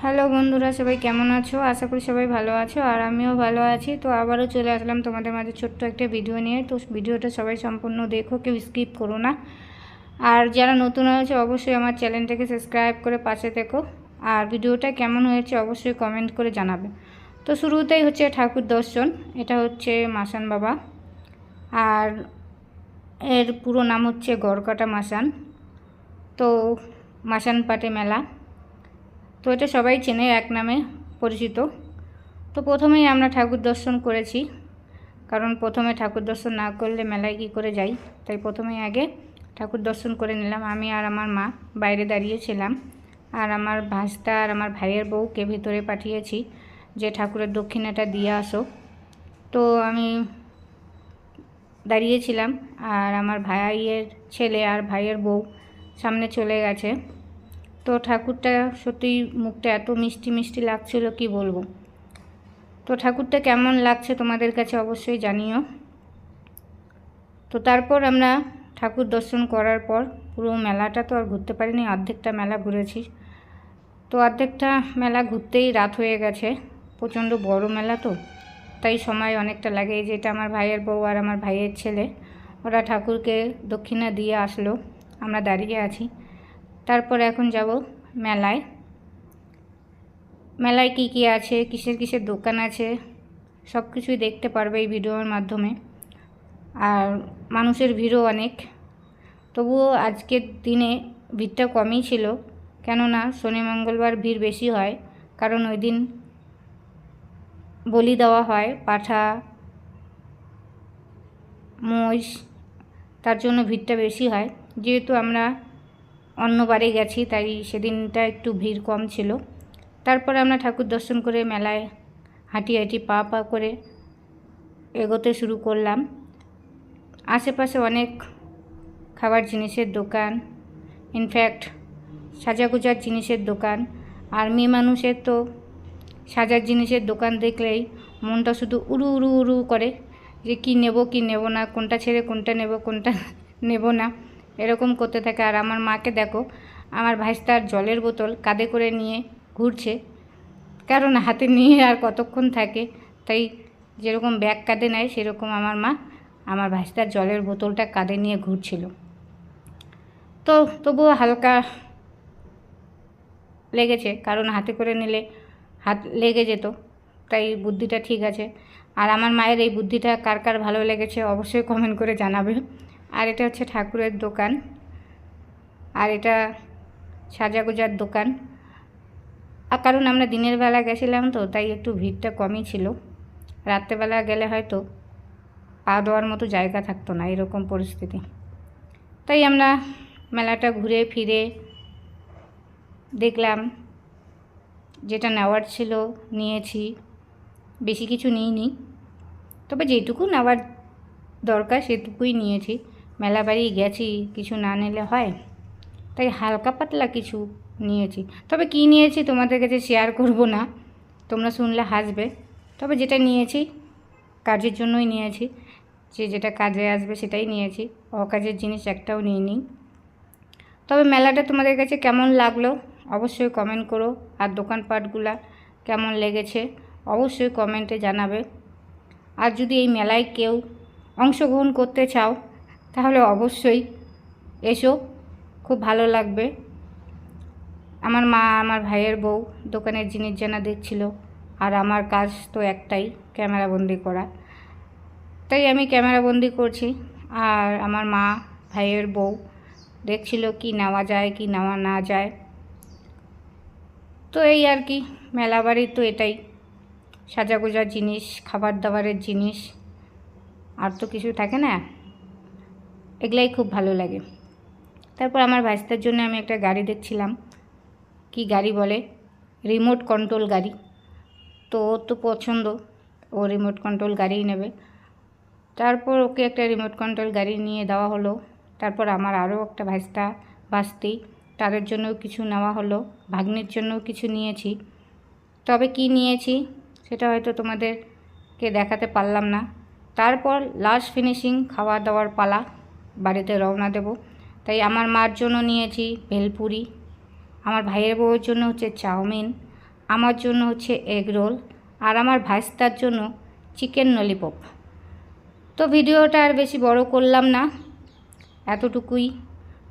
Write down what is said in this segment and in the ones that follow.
Hello বন্ধুরা, সবাই কেমন আছো? আশা করি সবাই ভালো আছো, আর আমিও ভালো আছি। তো আবারও চলে আসলাম তোমাদের মাঝে ছোট্ট একটা ভিডিও নিয়ে। তো ভিডিওটা সবাই সম্পূর্ণ দেখো, কেউ স্কিপ করো না। আর যারা নতুন হয়েছে অবশ্যই আমার চ্যানেলটাকে সাবস্ক্রাইব করে পাশে থেকো। আর ভিডিওটা কেমন হয়েছে অবশ্যই কমেন্ট করে জানাবে। তো শুরুতেই হচ্ছে ঠাকুর দর্শন। এটা হচ্ছে মাসান বাবা, আর এর পুরো নাম হচ্ছে গড়কাটা মাসান। তো মাসান পাটে মেলা, তো এটা সবাই চেনে, এক নামে পরিচিত। তো প্রথমেই আমরা ঠাকুর দর্শন করেছি, কারণ প্রথমে ঠাকুর দর্শন না করলে মেলায় কী করে যাই, তাই প্রথমেই আগে ঠাকুর দর্শন করে নিলাম। আমি আর আমার মা বাইরে দাঁড়িয়েছিলাম, আর আমার ভাস্তা আর আমার ভাইয়ের বউকে ভিতরে পাঠিয়েছি যে ঠাকুরের দক্ষিণাটা দিয়ে আসো। তো আমি দাঁড়িয়েছিলাম, আর আমার ভাইয়ের ছেলে আর ভাইয়ের বউ সামনে চলে গেছে। তো ঠাকুরটা সত্যি মুখটা এত মিষ্টি মিষ্টি লাগছিল কি বলবো। তো ঠাকুরটা কেমন লাগছে তোমাদের কাছে অবশ্যই জানিও। তো তারপর আমরা ঠাকুর দর্শন করার পর পুরো মেলাটা তো আর ঘুরতে পারিনি, অর্ধেকটা মেলা ঘুরেছি। তো অর্ধেকটা মেলা ঘুরতেই রাত হয়ে গেছে, প্রচণ্ড বড় মেলা, তো তাই সময় অনেকটা লাগে। যেটা আমার ভাইয়ের বউ আর আমার ভাইয়ের ছেলে, ওরা ঠাকুরকে দক্ষিণা দিয়ে আসলো, আমরা দাঁড়িয়ে আছি। তারপর এখন যাব মেলায়। মেলায় কী কী আছে, কিসের কিসের দোকান আছে, সব কিছুই দেখতে পারবে এই ভিডিওর মাধ্যমে। আর মানুষের ভিড়ও অনেক, তবুও আজকের দিনে ভিড়টা কমই ছিল, কেননা শনি মঙ্গলবার ভিড় বেশি হয়, কারণ ওই দিন বলি দেওয়া হয় পাঠা মহিষ, তার জন্য ভিড়টা বেশি হয়। যেহেতু আমরা অন্যবারে গেছি তাই সেদিনটা একটু ভিড় কম ছিল। তারপরে আমরা ঠাকুর দর্শন করে মেলায় হাঁটি হাঁটি পা পা করে এগোতে শুরু করলাম। আশেপাশে অনেক খাবার জিনিসের দোকান, ইনফ্যাক্ট সাজাগোজার জিনিসের দোকান। আর মেয়ে মানুষের তো সাজার জিনিসের দোকান দেখলেই মনটা শুধু উড়ু উড়ু উড়ু করে, যে কি নেব কি নেব না, কোনটা ছেড়ে কোনটা নেব কোনটা নেব না, এরকম করতে থাকে। আর আমার মাকে দেখো, আমার ভাইস্তার জলের বোতল কাঁধে করে নিয়ে ঘুরছে, কারণ হাতে নিয়ে আর কতক্ষণ থাকে, তাই যেরকম ব্যাগ কাঁধে নেয় সেরকম আমার মা আমার ভাইস্তার জলের বোতলটা কাঁধে নিয়ে ঘুরছিল। তো তবুও হালকা লেগেছে, কারণ হাতে করে নিলে হাত লেগে যেত, তাই বুদ্ধিটা ঠিক আছে। আর আমার মায়ের এই বুদ্ধিটা কার কার ভালো লেগেছে অবশ্যই কমেন্ট করে জানাবে। আর এটা হচ্ছে ঠাকুরের দোকান, আর এটা সাজাগোজার দোকান। আর কারণ আমরা দিনের বেলা গেছিলাম তো তাই একটু ভিড়টা কমই ছিল, রাত্রেবেলা গেলে হয়তো পা দেওয়ার মতো জায়গা থাকতো না, এরকম পরিস্থিতি। তাই আমরা মেলাটা ঘুরে ফিরে দেখলাম, যেটা নেওয়ার ছিল নিয়েছি, বেশি কিছু নিইনি, তবে যেটুকু নেওয়ার দরকার সেটুকুই নিয়েছি। মেলা বাড়ি গেছি, কিছু না নিলে হয়, তাই হালকা পাতলা কিছু নিয়েছি। তবে কী নিয়েছি তোমাদের কাছে শেয়ার করব না, তোমরা শুনলে হাসবে। তবে যেটা নিয়েছি কাজের জন্যই নিয়েছি, যেটা কাজে আসবে সেটাই নিয়েছি, অকাজের জিনিস একটাও নিইনি। তবে মেলাটা তোমাদের কাছে কেমন লাগলো অবশ্যই কমেন্ট করো, আর দোকানপাটগুলা কেমন লেগেছে অবশ্যই কমেন্টে জানাবে। আর যদি এই মেলায় কেউ অংশগ্রহণ করতে চাও তাহলে অবশ্যই এসো, খুব ভালো লাগবে। আমার মা আমার ভাইয়ের বউ দোকানের জিনিস জানা দেখছিল, আর আমার কাজ তো একটাই, ক্যামেরাবন্দি করা, তাই আমি ক্যামেরাবন্দি করছি। আর আমার মা ভাইয়ের বউ দেখছিল কি নেওয়া যায় কি নেওয়া না যায়। তো এই আর কি, মেলা বাড়ির তো এটাই, সাজাগোজার জিনিস, খাবার দাবারের জিনিস, আর তো কিছু থাকে না, এগুলাই খুব ভালো লাগে। তারপর আমার ভাইস্তার জন্য আমি একটা গাড়ি দেখছিলাম, কি গাড়ি বলে, রিমোট কন্ট্রোল গাড়ি। তো ওর তো পছন্দ, ও রিমোট কন্ট্রোল গাড়িই নেবে। তারপর ওকে একটা রিমোট কন্ট্রোল গাড়ি নিয়ে দেওয়া হলো। তারপর আমার আরও একটা ভাইস্তা ভাস্তি, তাদের জন্যও কিছু নেওয়া হলো, ভাগ্নির জন্যও কিছু নিয়েছি। তবে কি নিয়েছি সেটা হয়তো তোমাদেরকে দেখাতে পারলাম না। তারপর লাস্ট ফিনিশিং খাওয়া দাওয়ার পালা, বাড়িতে রওনা দেব। তাই আমার মার জন্য নিয়েছি ভেলপুরি, আমার ভাইয়ের বউয়ের জন্য হচ্ছে চাউমিন, আমার জন্য হচ্ছে এগ রোল, আর আমার ভাইস্তার জন্য চিকেন ললিপপ। তো ভিডিওটা আর বেশি বড় করলাম না, এতটুকুই।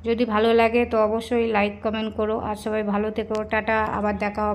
যদি ভালো লাগে তো অবশ্যই লাইক কমেন্ট করো, আর সবাই ভালো থেকো। টাটা, আবার দেখা হবে।